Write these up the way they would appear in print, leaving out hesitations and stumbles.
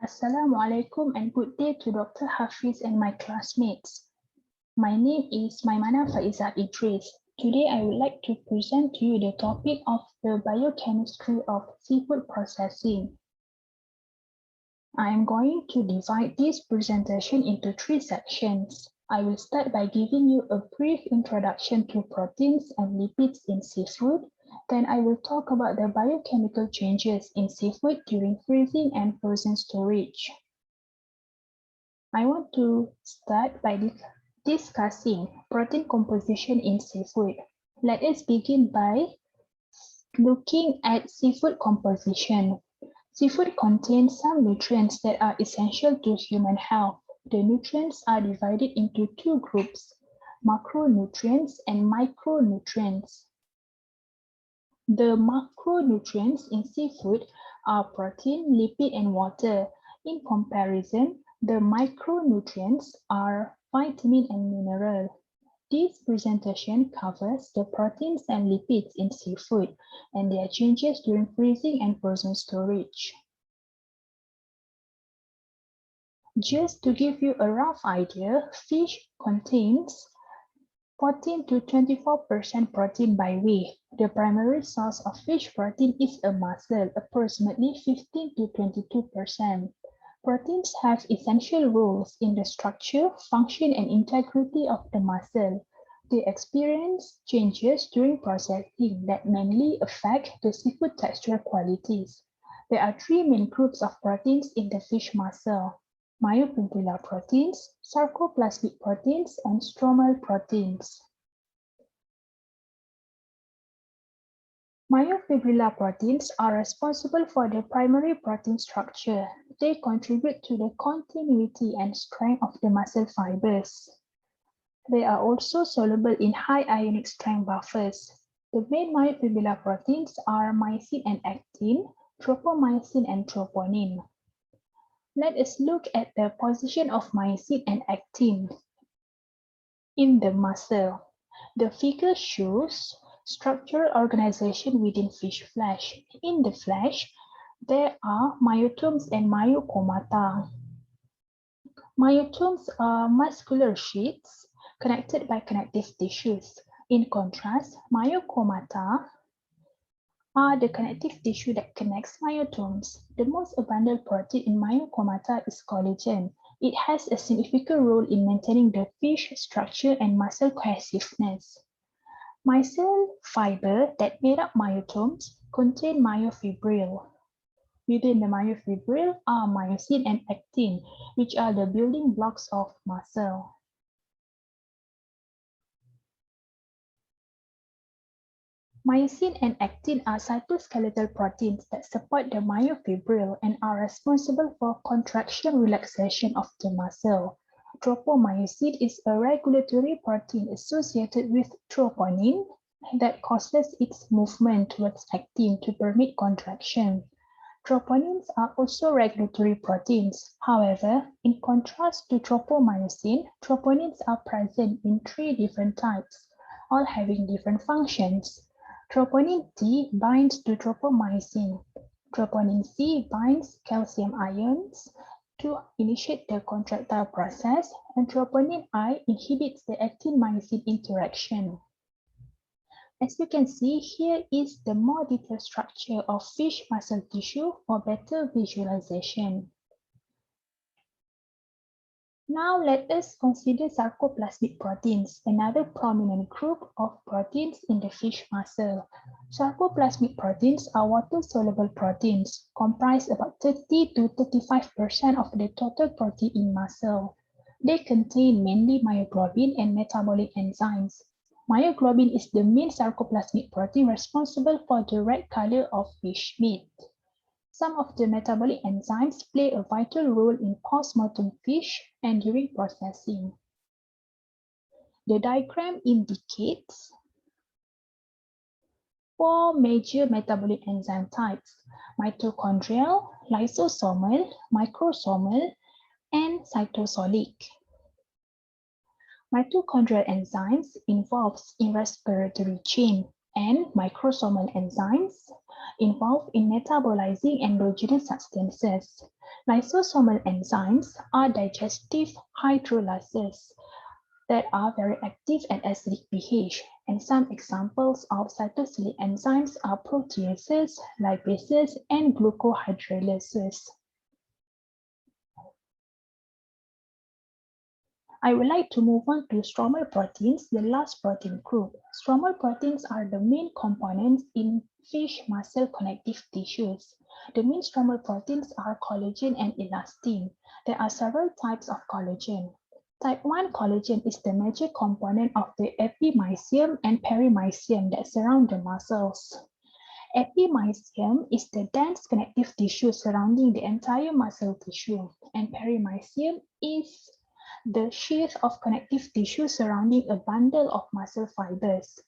Assalamualaikum and good day to Dr. Hafiz and my classmates. My name is Maimanah Faizah Idris. Today I would like to present to you the topic of the biochemistry of seafood processing. I am going to divide this presentation into 3 sections. I will start by giving you a brief introduction to proteins and lipids in seafood. Then I will talk about the biochemical changes in seafood during freezing and frozen storage. I want to start by discussing protein composition in seafood. Let us begin by looking at seafood composition. Seafood contains some nutrients that are essential to human health. The nutrients are divided into 2 groups, macronutrients and micronutrients. The macronutrients in seafood are protein, lipid, and water. In comparison, the micronutrients are vitamin and mineral. This presentation covers the proteins and lipids in seafood and their changes during freezing and frozen storage. Just to give you a rough idea, fish contains 14 to 24% protein by weight. The primary source of fish protein is a mussel, approximately 15 to 22%. Proteins have essential roles in the structure, function, and integrity of the mussel. They experience changes during processing that mainly affect the seafood texture qualities. There are 3 main groups of proteins in the fish mussel: myofibrillar proteins, sarcoplasmic proteins, and stromal proteins. Myofibrillar proteins are responsible for the primary protein structure. They contribute to the continuity and strength of the muscle fibers. They are also soluble in high ionic strength buffers. The main myofibrillar proteins are myosin and actin, tropomyosin and troponin. Let us look at the position of myosin and actin in the muscle. The figure shows structural organization within fish flesh. In the flesh, there are myotomes and myocomata. Myotomes are muscular sheaths connected by connective tissues. In contrast, myocomata are the connective tissue that connects myotomes. The most abundant protein in myocomata is collagen. It has a significant role in maintaining the fish structure and muscle cohesiveness. Muscle fiber that made up myotomes contain myofibril. Within the myofibril are myosin and actin, which are the building blocks of muscle. Myosin and actin are cytoskeletal proteins that support the myofibril and are responsible for contraction relaxation of the muscle. Tropomyosin is a regulatory protein associated with troponin that causes its movement towards actin to permit contraction. Troponins are also regulatory proteins. However, in contrast to tropomyosin, troponins are present in 3 different types, all having different functions. Troponin D binds to tropomyosin. Troponin C binds calcium ions to initiate the contractile process, and troponin I inhibits the actin-myosin interaction. As you can see, here is the more detailed structure of fish muscle tissue for better visualization. Now let us consider sarcoplasmic proteins, another prominent group of proteins in the fish muscle. Sarcoplasmic proteins are water-soluble proteins, comprise about 30 to 35% of the total protein in muscle. They contain mainly myoglobin and metabolic enzymes. Myoglobin is the main sarcoplasmic protein responsible for the red color of fish meat. Some of the metabolic enzymes play a vital role in post-mortem fish and during processing. The diagram indicates 4 major metabolic enzyme types: mitochondrial, lysosomal, microsomal, and cytosolic. Mitochondrial enzymes involves in respiratory chain, and microsomal enzymes involved in metabolizing endogenous substances. Lysosomal enzymes are digestive hydrolases that are very active at acidic pH, and some examples of cytosolic enzymes are proteases, lipases, and glucohydrolases. I would like to move on to stromal proteins, the last protein group. Stromal proteins are the main components in fish muscle connective tissues. The main stromal proteins are collagen and elastin. There are several types of collagen. Type 1 collagen is the major component of the epimysium and perimysium that surround the muscles. Epimysium is the dense connective tissue surrounding the entire muscle tissue, and perimysium is the sheath of connective tissue surrounding a bundle of muscle fibers.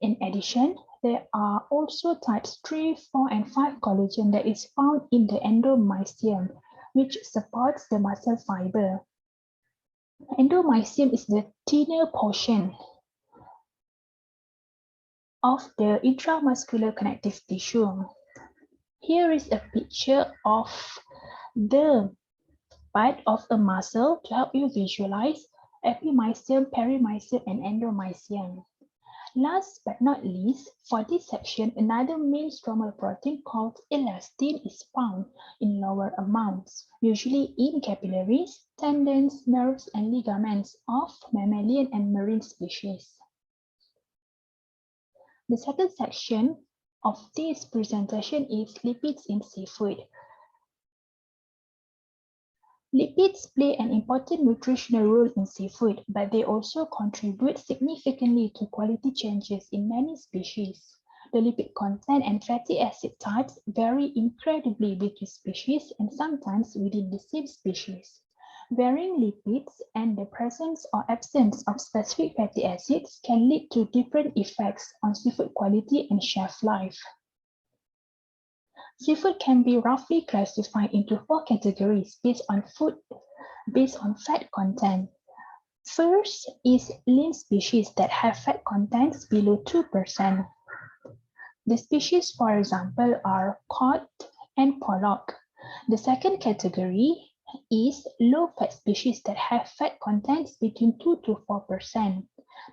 In addition, there are also types 3, 4, and 5 collagen that is found in the endomysium, which supports the muscle fiber. Endomysium is the thinner portion of the intramuscular connective tissue. Here is a picture of the part of a muscle to help you visualize epimysium, perimysium, and endomysium. Last but not least, for this section, another main stromal protein called elastin is found in lower amounts, usually in capillaries, tendons, nerves, and ligaments of mammalian and marine species. The second section of this presentation is lipids in seafood. Lipids play an important nutritional role in seafood, but they also contribute significantly to quality changes in many species. The lipid content and fatty acid types vary incredibly between species and sometimes within the same species. Varying lipids and the presence or absence of specific fatty acids can lead to different effects on seafood quality and shelf life. Seafood can be roughly classified into 4 categories based on fat content. First is lean species that have fat contents below 2%. The species, for example, are cod and pollock. The second category is low-fat species that have fat contents between 2 to 4%.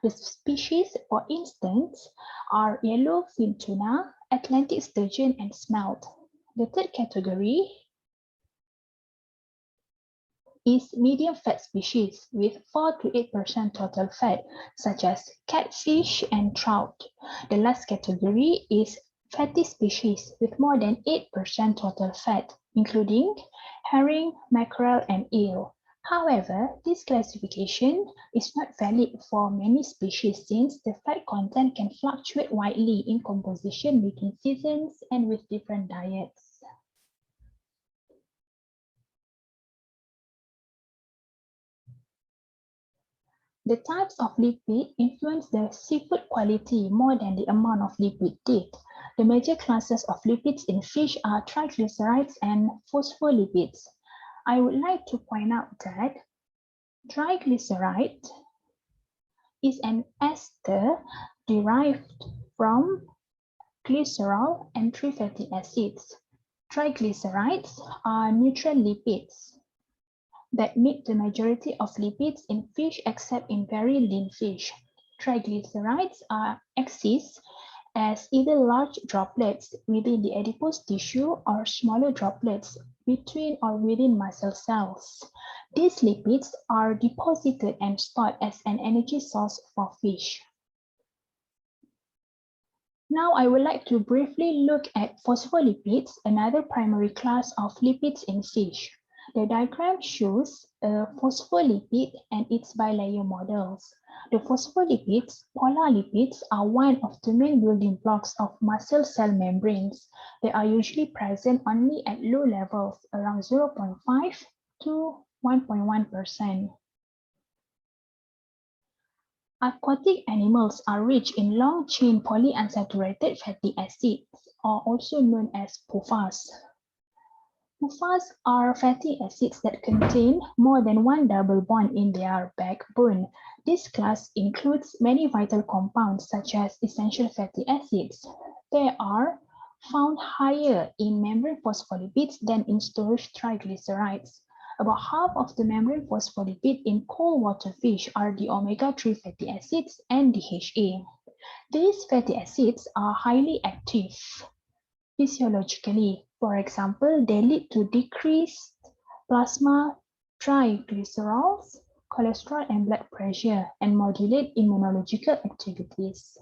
The species, for instance, are yellowfin tuna, Atlantic sturgeon, and smelt. The third category is medium fat species with 4 to 8% total fat, such as catfish and trout. The last category is fatty species with more than 8% total fat, including herring, mackerel, and eel. However, this classification is not valid for many species since the fat content can fluctuate widely in composition between seasons and with different diets. The types of lipid influence the seafood quality more than the amount of lipid did. The major classes of lipids in fish are triglycerides and phospholipids. I would like to point out that triglyceride is an ester derived from glycerol and 3 fatty acids. Triglycerides are neutral lipids that make the majority of lipids in fish except in very lean fish. Triglycerides exist as either large droplets within the adipose tissue or smaller droplets between or within muscle cells. These lipids are deposited and stored as an energy source for fish. Now I would like to briefly look at phospholipids, another primary class of lipids in fish. The diagram shows a phospholipid and its bilayer models. The phospholipids, polar lipids, are one of the main building blocks of muscle cell membranes. They are usually present only at low levels, around 0.5 to 1.1%. Aquatic animals are rich in long-chain polyunsaturated fatty acids, or also known as PUFAs. PUFAs are fatty acids that contain more than one double bond in their backbone. This class includes many vital compounds such as essential fatty acids. There are found higher in membrane phospholipids than in storage triglycerides. About half of the membrane phospholipid in cold water fish are the omega-3 fatty acids and DHA. These fatty acids are highly active physiologically. For example, they lead to decreased plasma triglycerols, cholesterol and blood pressure, and modulate immunological activities.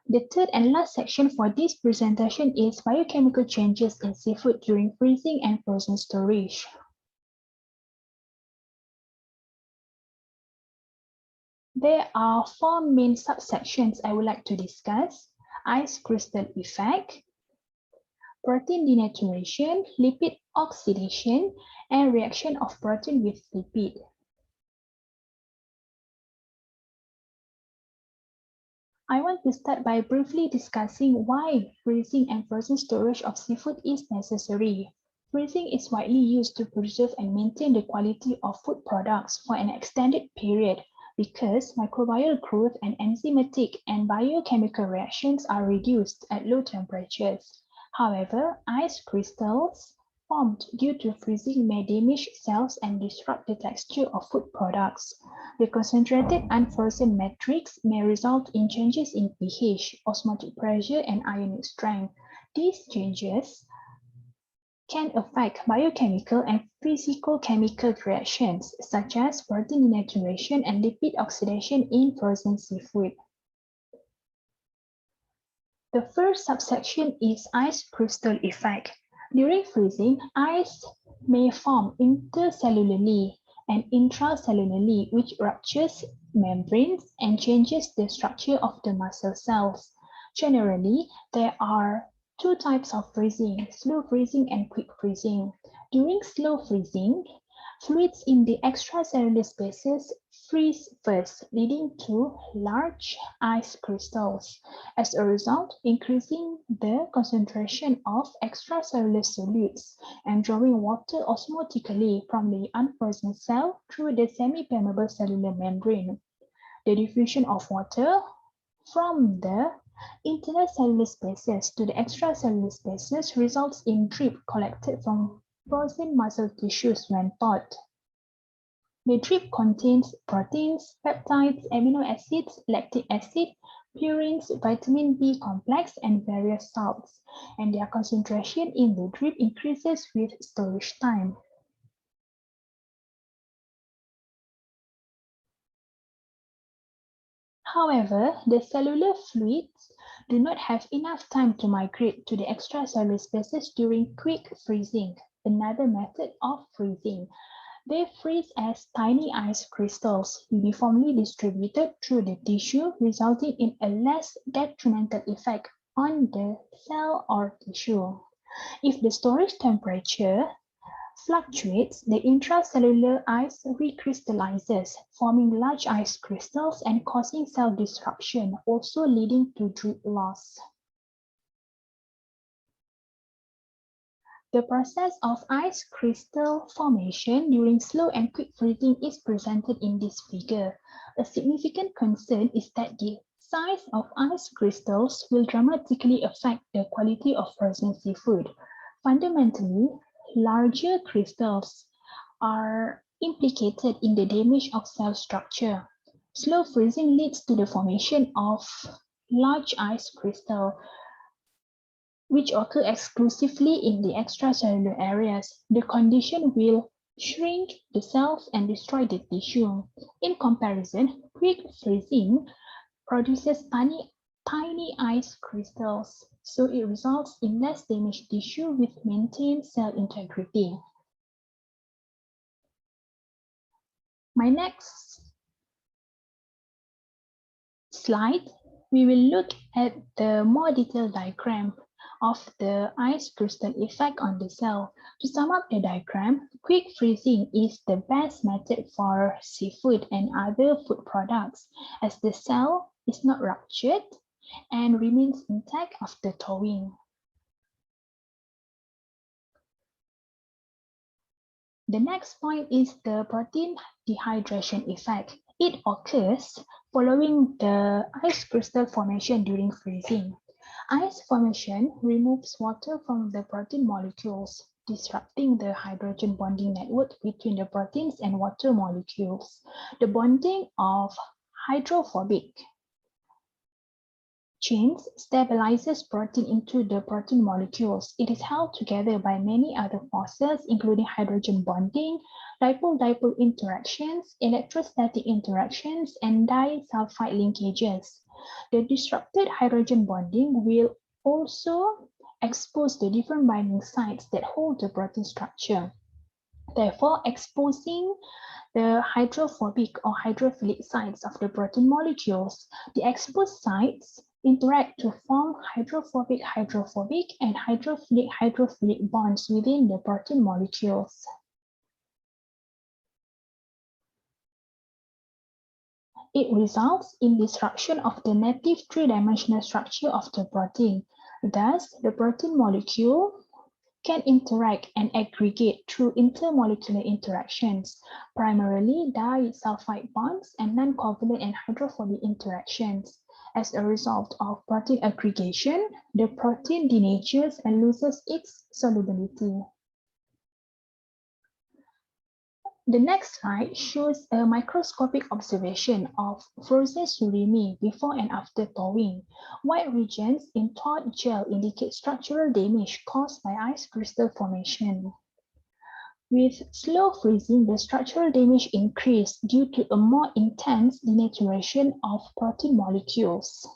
The third and last section for this presentation is biochemical changes in seafood during freezing and frozen storage. There are four main subsections I would like to discuss: ice crystal effect, protein denaturation, lipid oxidation, and reaction of protein with lipid. I want to start by briefly discussing why freezing and frozen storage of seafood is necessary. Freezing is widely used to preserve and maintain the quality of food products for an extended period because microbial growth and enzymatic and biochemical reactions are reduced at low temperatures. However, ice crystals formed due to freezing may damage cells and disrupt the texture of food products. The concentrated unfrozen matrix may result in changes in pH, osmotic pressure, and ionic strength. These changes can affect biochemical and physicochemical reactions, such as protein denaturation and lipid oxidation in frozen seafood. The first subsection is ice crystal effect. During freezing, ice may form intercellularly and intracellularly, which ruptures membranes and changes the structure of the muscle cells. Generally, there are two types of freezing: slow freezing and quick freezing. During slow freezing, fluids in the extracellular spaces freeze first, leading to large ice crystals. As a result, increasing the concentration of extracellular solutes and drawing water osmotically from the unfrozen cell through the semi-permeable cellular membrane. The diffusion of water from the internal cellular spaces to the extracellular spaces results in drip collected from frozen muscle tissues when thawed. The drip contains proteins, peptides, amino acids, lactic acid, purines, vitamin B complex, and various salts, and their concentration in the drip increases with storage time. However, the cellular fluids do not have enough time to migrate to the extracellular spaces during quick freezing, another method of freezing. They freeze as tiny ice crystals, uniformly distributed through the tissue, resulting in a less detrimental effect on the cell or tissue. If the storage temperature fluctuates, the intracellular ice recrystallizes, forming large ice crystals and causing cell disruption, also leading to drip loss. The process of ice crystal formation during slow and quick freezing is presented in this figure. A significant concern is that the size of ice crystals will dramatically affect the quality of frozen seafood. Fundamentally, larger crystals are implicated in the damage of cell structure. Slow freezing leads to the formation of large ice crystals, which occur exclusively in the extracellular areas. The condition will shrink the cells and destroy the tissue. In comparison, quick freezing produces tiny ice crystals, so it results in less damaged tissue with maintained cell integrity. My next slide, we will look at the more detailed diagram of the ice crystal effect on the cell. To sum up the diagram, quick freezing is the best method for seafood and other food products, as the cell is not ruptured and remains intact after thawing. The next point is the protein dehydration effect. It occurs following the ice crystal formation during freezing. Ice formation removes water from the protein molecules, disrupting the hydrogen bonding network between the proteins and water molecules. The bonding of hydrophobic chains stabilizes protein into the protein molecules. It is held together by many other forces, including hydrogen bonding, dipole-dipole interactions, electrostatic interactions, and disulfide linkages. The disrupted hydrogen bonding will also expose the different binding sites that hold the protein structure. Therefore, exposing the hydrophobic or hydrophilic sites of the protein molecules, the exposed sites interact to form hydrophobic and hydrophilic bonds within the protein molecules. It results in disruption of the native three-dimensional structure of the protein. Thus, the protein molecule can interact and aggregate through intermolecular interactions, primarily disulfide bonds and non-covalent and hydrophobic interactions. As a result of protein aggregation, the protein denatures and loses its solubility. The next slide shows a microscopic observation of frozen surimi before and after thawing. White regions in thawed gel indicate structural damage caused by ice crystal formation. With slow freezing, the structural damage increased due to a more intense denaturation of protein molecules.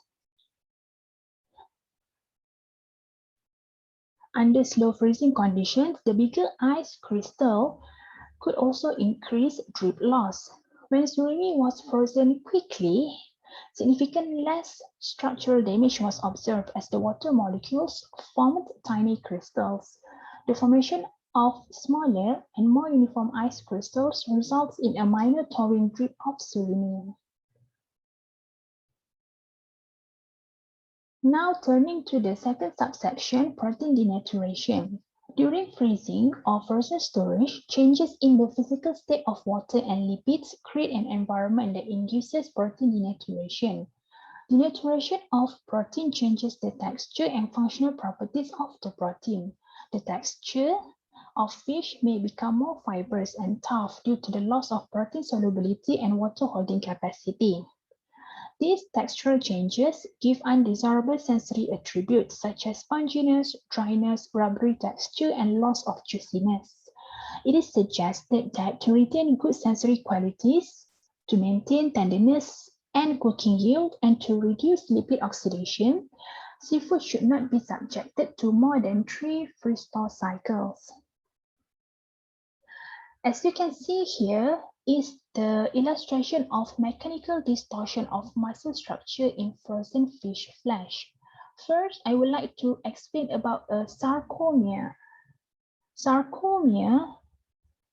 Under slow freezing conditions, the bigger ice crystal could also increase drip loss. When surimi was frozen quickly, significantly less structural damage was observed as the water molecules formed tiny crystals. The formation of smaller and more uniform ice crystals results in a minor thawing drip of surimi. Now turning to the second subsection, protein denaturation. During freezing or frozen storage, changes in the physical state of water and lipids create an environment that induces protein denaturation. Denaturation of protein changes the texture and functional properties of the protein. The texture of fish may become more fibrous and tough due to the loss of protein solubility and water holding capacity. These textural changes give undesirable sensory attributes such as sponginess, dryness, rubbery texture, and loss of juiciness. It is suggested that to retain good sensory qualities, to maintain tenderness and cooking yield, and to reduce lipid oxidation, seafood should not be subjected to more than 3 freeze-thaw cycles. As you can see here is the illustration of mechanical distortion of muscle structure in frozen fish flesh. First, I would like to explain about a sarcomere. Sarcomere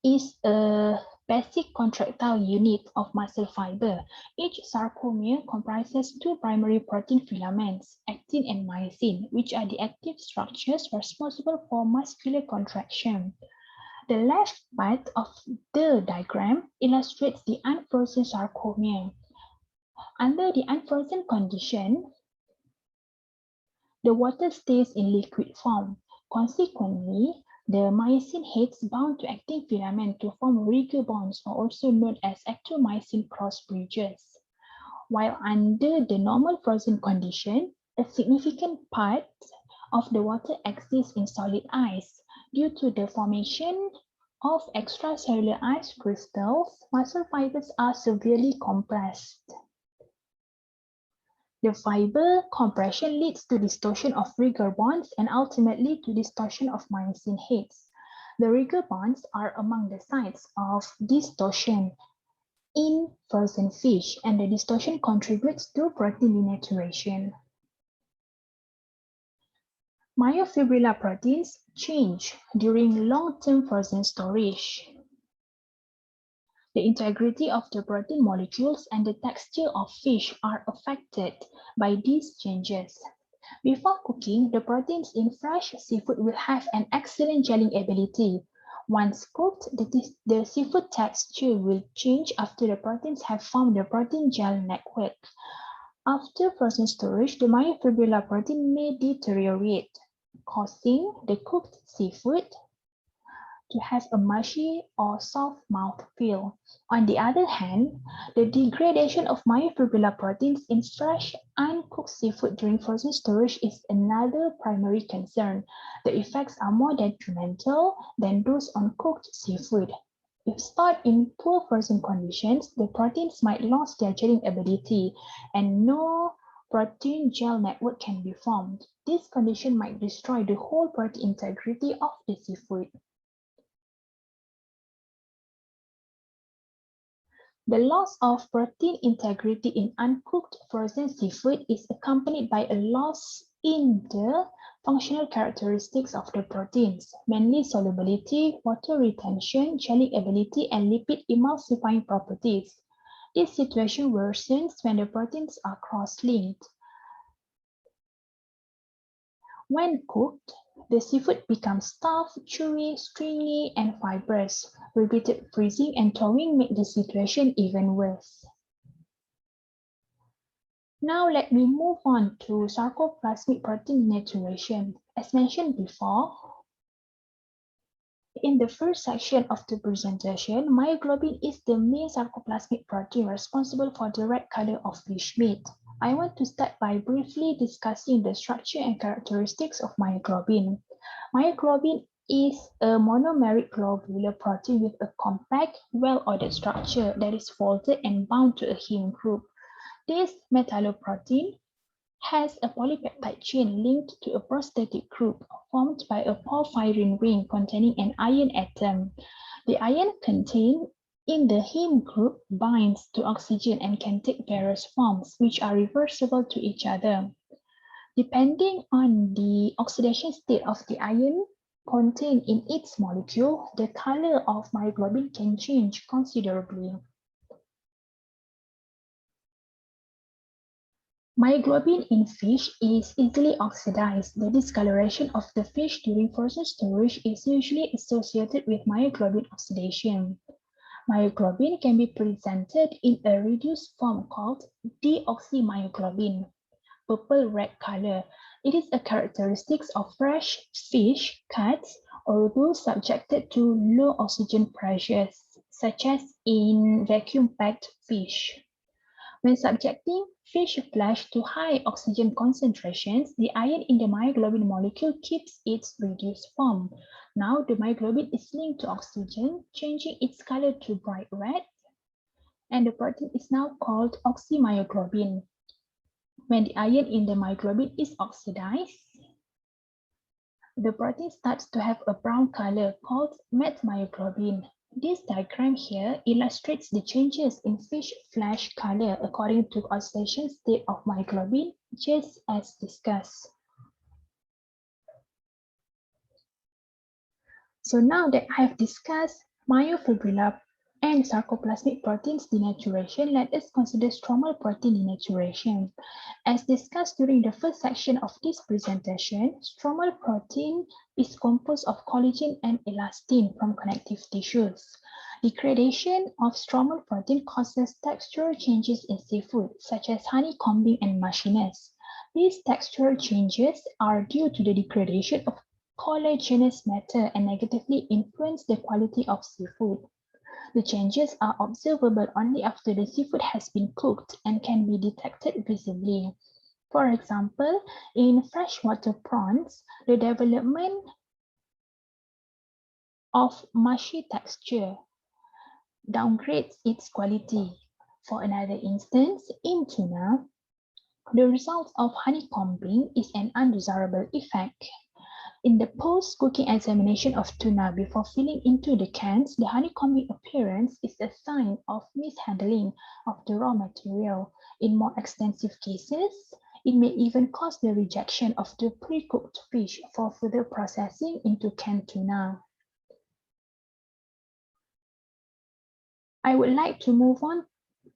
is a basic contractile unit of muscle fiber. Each sarcomere comprises two primary protein filaments, actin and myosin, which are the active structures responsible for muscular contraction. The left part of the diagram illustrates the unfrozen sarcomere. Under the unfrozen condition, the water stays in liquid form. Consequently, the myosin heads bound to actin filament to form rigor bonds, or also known as actomyosin cross bridges. While under the normal frozen condition, a significant part of the water exists in solid ice. Due to the formation of extracellular ice crystals, muscle fibers are severely compressed. The fiber compression leads to distortion of rigor bonds and ultimately to distortion of myosin heads. The rigor bonds are among the sites of distortion in frozen fish, and the distortion contributes to protein denaturation. Myofibrillar proteins change during long-term frozen storage. The integrity of the protein molecules and the texture of fish are affected by these changes. Before cooking, the proteins in fresh seafood will have an excellent gelling ability, Once cooked, the seafood texture will change after the proteins have formed the protein gel network. After frozen storage, the myofibrillar protein may deteriorate, causing the cooked seafood to have a mushy or soft mouthfeel. On the other hand, the degradation of myofibrillar proteins in fresh, uncooked seafood during frozen storage is another primary concern. The effects are more detrimental than those on cooked seafood. If stored in poor frozen conditions, the proteins might lose their gelling ability and no protein gel network can be formed. This condition might destroy the whole protein integrity of the seafood. The loss of protein integrity in uncooked frozen seafood is accompanied by a loss in the functional characteristics of the proteins, mainly solubility, water retention, gelling ability, and lipid emulsifying properties. This situation worsens when the proteins are cross-linked. When cooked, the seafood becomes tough, chewy, stringy, and fibrous. Repeated freezing and thawing make the situation even worse. Now let me move on to sarcoplasmic protein denaturation. As mentioned before, in the first section of the presentation, myoglobin is the main sarcoplasmic protein responsible for the red color of fish meat. I want to start by briefly discussing the structure and characteristics of myoglobin. Myoglobin is a monomeric globular protein with a compact, well-ordered structure that is folded and bound to a heme group. This metalloprotein has a polypeptide chain linked to a prosthetic group formed by a porphyrin ring containing an iron atom. The iron contained in the heme group binds to oxygen and can take various forms, which are reversible to each other. Depending on the oxidation state of the iron contained in its molecule, the color of myoglobin can change considerably. Myoglobin in fish is easily oxidized. The discoloration of the fish during frozen storage is usually associated with myoglobin oxidation. Myoglobin can be presented in a reduced form called deoxymyoglobin, purple-red color. It is a characteristic of fresh fish cuts or those subjected to low oxygen pressures, such as in vacuum-packed fish. When subjecting fish flesh to high oxygen concentrations, the iron in the myoglobin molecule keeps its reduced form. Now the myoglobin is linked to oxygen, changing its color to bright red, and the protein is now called oxymyoglobin. When the iron in the myoglobin is oxidized, the protein starts to have a brown color called methmyoglobin. This diagram here illustrates the changes in fish flesh color according to oxidation state of myoglobin, just as discussed. So now that I have discussed myofibrillar and sarcoplasmic proteins denaturation, let us consider stromal protein denaturation. As discussed during the first section of this presentation, stromal protein is composed of collagen and elastin from connective tissues. Degradation of stromal protein causes textural changes in seafood, such as honeycombing and mushiness. These textural changes are due to the degradation of collagenous matter and negatively influence the quality of seafood. The changes are observable only after the seafood has been cooked and can be detected visibly. For example, in freshwater prawns, the development of mushy texture downgrades its quality. For another instance, in tuna, the result of honeycombing is an undesirable effect. In the post-cooking examination of tuna before filling into the cans, the honeycombing appearance is a sign of mishandling of the raw material. In more extensive cases, it may even cause the rejection of the pre-cooked fish for further processing into canned tuna. I would like to move on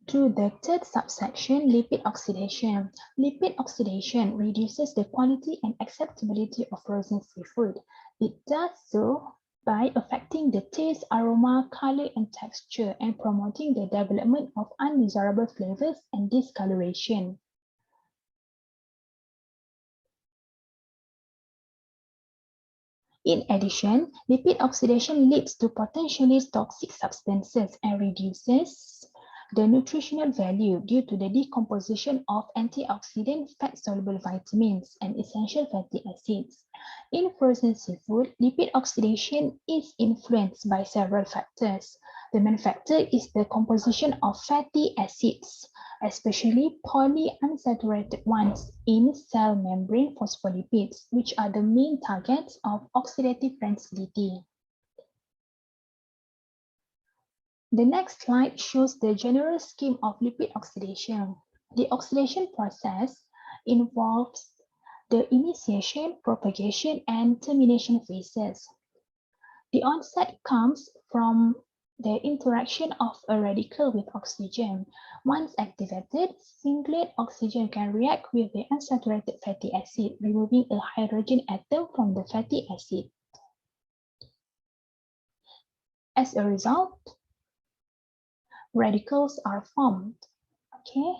to the third subsection, lipid oxidation. Lipid oxidation reduces the quality and acceptability of frozen seafood. It does so by affecting the taste, aroma, color, and texture, and promoting the development of undesirable flavors and discoloration. In addition, lipid oxidation leads to potentially toxic substances and reduces the nutritional value due to the decomposition of antioxidant fat-soluble vitamins and essential fatty acids. In frozen seafood, lipid oxidation is influenced by several factors. The main factor is the composition of fatty acids, especially polyunsaturated ones in cell membrane phospholipids, which are the main targets of oxidative rancidity. The next slide shows the general scheme of lipid oxidation. The oxidation process involves the initiation, propagation, and termination phases. The onset comes from the interaction of a radical with oxygen. Once activated, singlet oxygen can react with the unsaturated fatty acid, removing a hydrogen atom from the fatty acid. As a result, radicals are formed. Okay.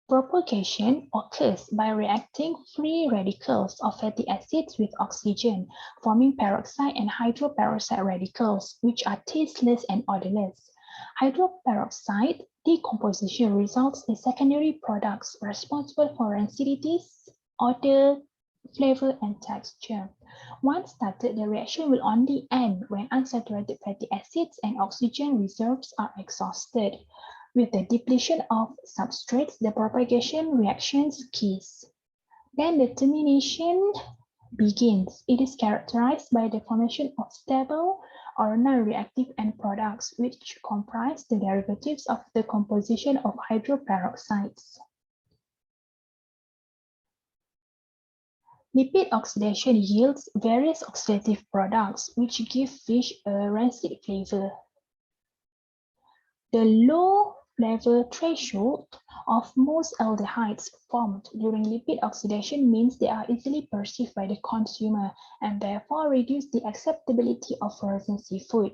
Propagation occurs by reacting free radicals of fatty acids with oxygen, forming peroxide and hydroperoxide radicals, which are tasteless and odorless. Hydroperoxide decomposition results in secondary products responsible for rancidity, odor, flavor, and texture. Once started, the reaction will only end when unsaturated fatty acids and oxygen reserves are exhausted. With the depletion of substrates, the propagation reactions cease. Then the termination begins. It is characterized by the formation of stable or non-reactive end products, which comprise the derivatives of the composition of hydroperoxides. Lipid oxidation yields various oxidative products, which give fish a rancid flavor. The low flavor threshold of most aldehydes formed during lipid oxidation means they are easily perceived by the consumer and therefore reduce the acceptability of frozen seafood.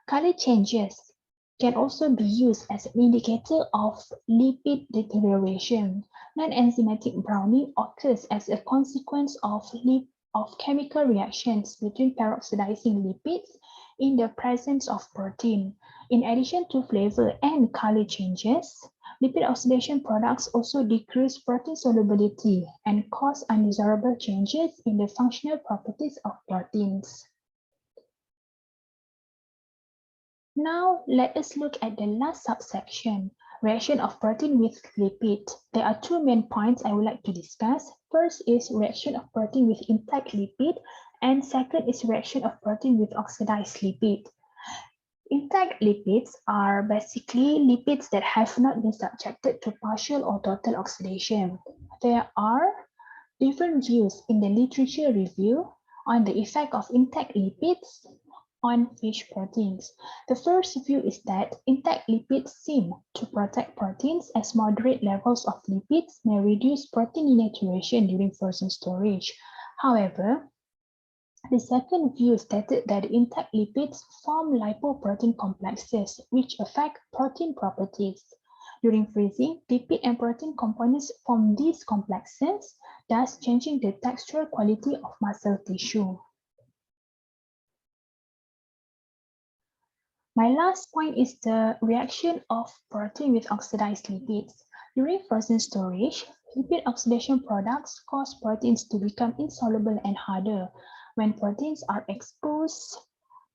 Color changes can also be used as an indicator of lipid deterioration. Non-enzymatic browning occurs as a consequence of chemical reactions between peroxidizing lipids in the presence of protein. In addition to flavor and color changes, lipid oxidation products also decrease protein solubility and cause undesirable changes in the functional properties of proteins. Now, let us look at the last subsection, reaction of protein with lipid. There are two main points I would like to discuss. First is reaction of protein with intact lipid, and second is reaction of protein with oxidized lipid. Intact lipids are basically lipids that have not been subjected to partial or total oxidation. There are different views in the literature review on the effect of intact lipids on fish proteins. The first view is that intact lipids seem to protect proteins as moderate levels of lipids may reduce protein denaturation during frozen storage. However, the second view stated that intact lipids form lipoprotein complexes which affect protein properties. During freezing, lipid and protein components form these complexes, thus changing the textural quality of muscle tissue. My last point is the reaction of protein with oxidized lipids. During frozen storage, lipid oxidation products cause proteins to become insoluble and harder. When proteins are exposed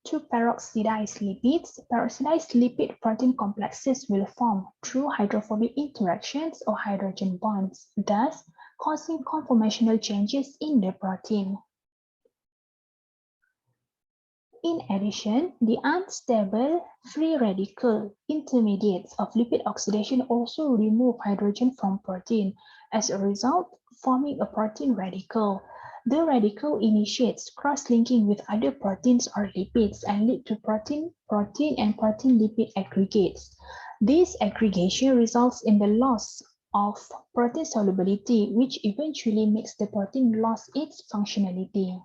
to peroxidized lipids, peroxidized lipid protein complexes will form through hydrophobic interactions or hydrogen bonds, thus causing conformational changes in the protein. In addition, the unstable free radical intermediates of lipid oxidation also remove hydrogen from protein, as a result, forming a protein radical. The radical initiates cross-linking with other proteins or lipids and lead to protein and protein lipid aggregates. This aggregation results in the loss of protein solubility, which eventually makes the protein lose its functionality.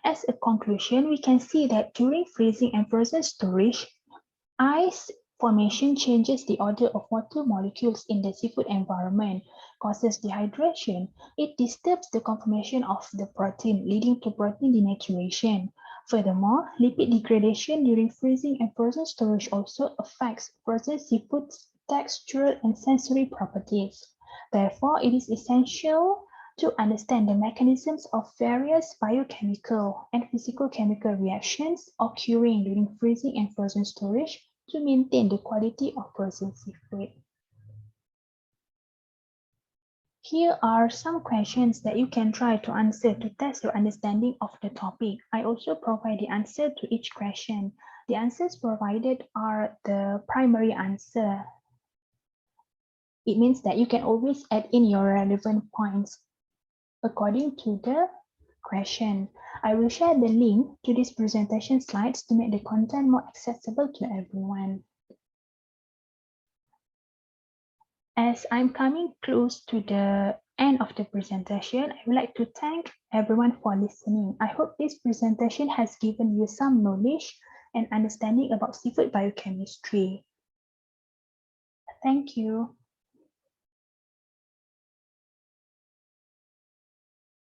As a conclusion, we can see that during freezing and frozen storage, ice formation changes the order of water molecules in the seafood environment, causes dehydration. It disturbs the conformation of the protein, leading to protein denaturation. Furthermore, lipid degradation during freezing and frozen storage also affects frozen seafood's textural and sensory properties. Therefore, it is essential to understand the mechanisms of various biochemical and physicochemical reactions occurring during freezing and frozen storage to maintain the quality of frozen seafood. Here are some questions that you can try to answer to test your understanding of the topic. I also provide the answer to each question. The answers provided are the primary answer. It means that you can always add in your relevant points according to the question. I will share the link to this presentation slides to make the content more accessible to everyone. As I'm coming close to the end of the presentation, I would like to thank everyone for listening. I hope this presentation has given you some knowledge and understanding about seafood biochemistry. Thank you.